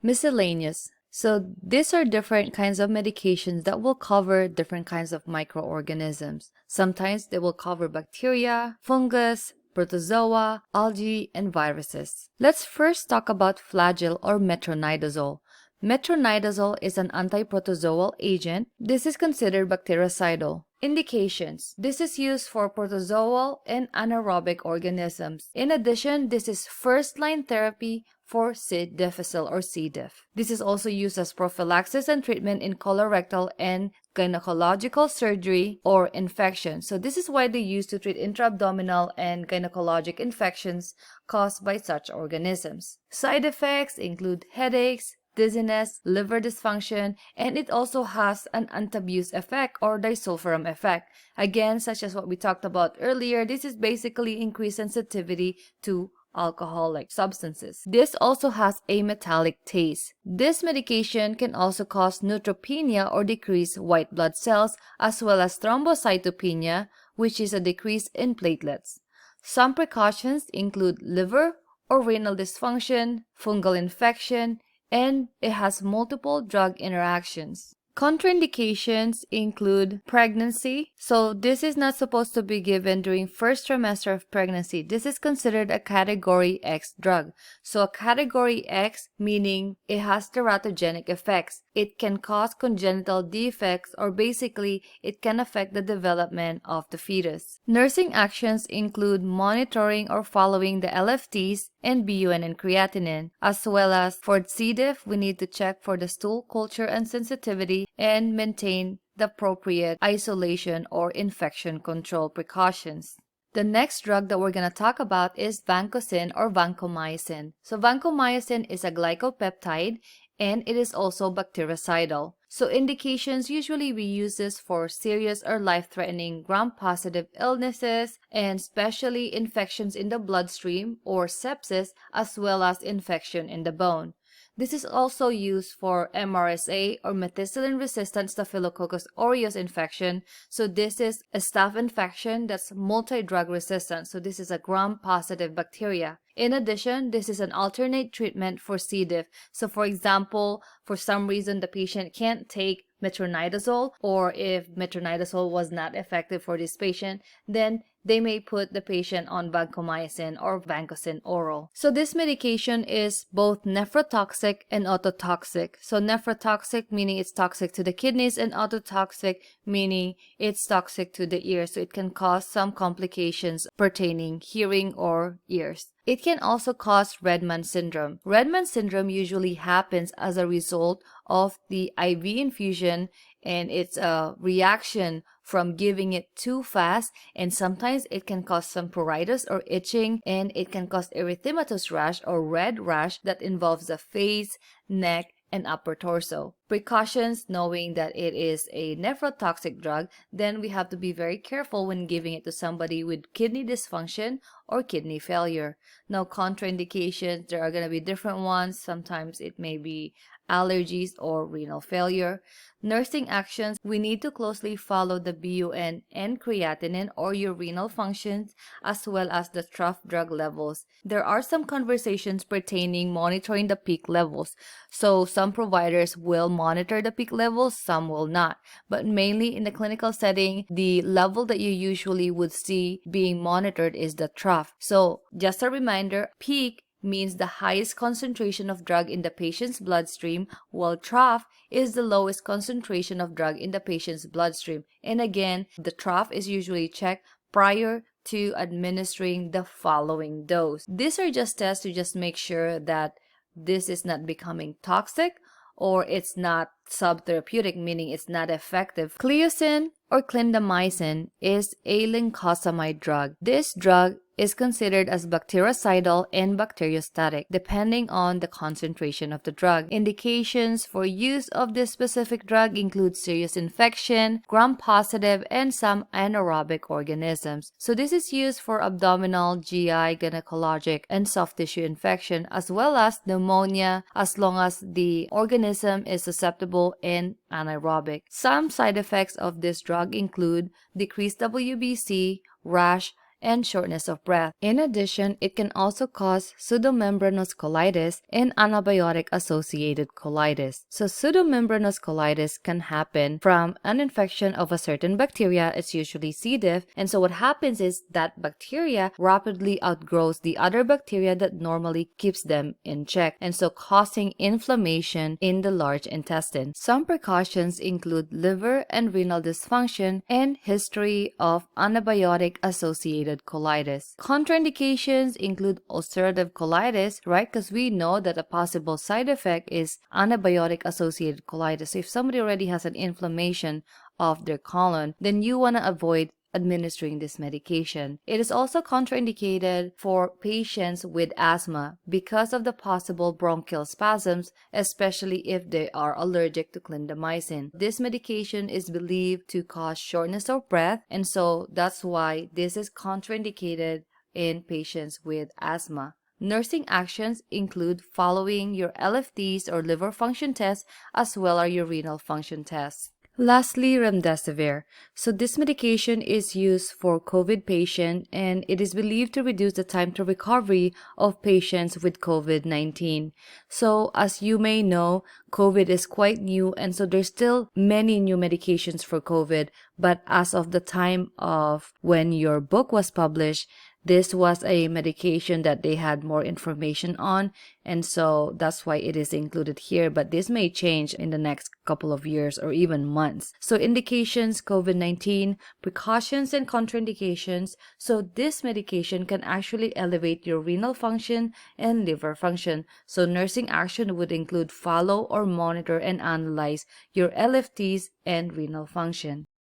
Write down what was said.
Miscellaneous. So these are different kinds of medications that will cover different kinds of microorganisms. Sometimes they will cover bacteria, fungus, protozoa, algae, and viruses. Let's first talk about flagyl or metronidazole. Metronidazole is an antiprotozoal agent. This is considered bactericidal. Indications. This is used for protozoal and anaerobic organisms. In addition, this is first-line therapy for C. difficile or C. diff. This is also used as prophylaxis and treatment in colorectal and gynecological surgery or infection. So this is widely used to treat intra-abdominal and gynecologic infections caused by such organisms. Side effects include headaches, dizziness, liver dysfunction, and it also has an antabuse effect or disulfiram effect. Again, such as what we talked about earlier, this is basically increased sensitivity to alcoholic substances. This also has a metallic taste. This medication can also cause neutropenia or decrease white blood cells, as well as thrombocytopenia, which is a decrease in platelets. Some precautions include liver or renal dysfunction, fungal infection, and it has multiple drug interactions. Contraindications include pregnancy. So this is not supposed to be given during first trimester of pregnancy. This is considered a category X drug. So a category X meaning it has teratogenic effects. It can cause congenital defects, or basically it can affect the development of the fetus. Nursing actions include monitoring or following the LFTs and BUN and creatinine, as well as for C. diff, we need to check for the stool culture and sensitivity and maintain the appropriate isolation or infection control precautions. The next drug that we're going to talk about is vancomycin or vancomycin. So vancomycin is a glycopeptide and it is also bactericidal. So indications, usually we use this for serious or life-threatening gram-positive illnesses and especially infections in the bloodstream or sepsis, as well as infection in the bone. This is also used for MRSA or methicillin-resistant Staphylococcus aureus infection. So this is a staph infection that's multi-drug resistant. So this is a gram-positive bacteria. In addition, this is an alternate treatment for C. diff. So for example, for some reason the patient can't take metronidazole, or if metronidazole was not effective for this patient, then they may put the patient on vancomycin or vancomycin oral. So this medication is both nephrotoxic and ototoxic. So nephrotoxic meaning it's toxic to the kidneys, and ototoxic meaning it's toxic to the ear. So it can cause some complications pertaining hearing or ears. It can also cause Redman syndrome. Redman syndrome usually happens as a result of the IV infusion, and it's a reaction from giving it too fast, and sometimes it can cause some pruritus or itching, and it can cause erythematous rash or red rash that involves the face, neck, and upper torso. Precautions: knowing that it is a nephrotoxic drug, then we have to be very careful when giving it to somebody with kidney dysfunction or kidney failure. Now, contraindications, there are going to be different ones. Sometimes it may be allergies or renal failure. Nursing actions, we need to closely follow the BUN and creatinine or your renal functions, as well as the trough drug levels. There are some conversations pertaining monitoring the peak levels. So some providers will monitor the peak levels, some will not. But mainly in the clinical setting, the level that you usually would see being monitored is the trough. So just a reminder, peak means the highest concentration of drug in the patient's bloodstream, while trough is the lowest concentration of drug in the patient's bloodstream. And again, the trough is usually checked prior to administering the following dose. These are just tests to just make sure that this is not becoming toxic or it's not subtherapeutic, meaning it's not effective. Cleocin or clindamycin is a lincosamide drug. This drug is considered as bactericidal and bacteriostatic, depending on the concentration of the drug. Indications for use of this specific drug include serious infection, gram-positive, and some anaerobic organisms. So this is used for abdominal, GI, gynecologic, and soft tissue infection, as well as pneumonia, as long as the organism is susceptible and anaerobic. Some side effects of this drug include decreased WBC, rash, and shortness of breath. In addition, it can also cause pseudomembranous colitis and antibiotic-associated colitis. So pseudomembranous colitis can happen from an infection of a certain bacteria. It's usually C. diff, and so what happens is that bacteria rapidly outgrows the other bacteria that normally keeps them in check, and so causing inflammation in the large intestine. Some precautions include liver and renal dysfunction and history of antibiotic-associated colitis. Contraindications include ulcerative colitis, right? Because we know that a possible side effect is antibiotic-associated colitis. So if somebody already has an inflammation of their colon, then you want to avoid administering this medication. It is also contraindicated for patients with asthma because of the possible bronchial spasms, especially if they are allergic to clindamycin. This medication is believed to cause shortness of breath, and so that's why this is contraindicated in patients with asthma. Nursing actions include following your LFTs or liver function tests as well as your renal function tests. Lastly, remdesivir. So this medication is used for COVID patients, and it is believed to reduce the time to recovery of patients with COVID-19. So as you may know, COVID is quite new, and so there's still many new medications for COVID. But as of the time of when your book was published, this was a medication that they had more information on, and so that's why it is included here. But this may change in the next couple of years or even months. So indications, COVID-19, precautions and contraindications. So this medication can actually elevate your renal function and liver function. So nursing action would include follow or monitor and analyze your LFTs and renal function.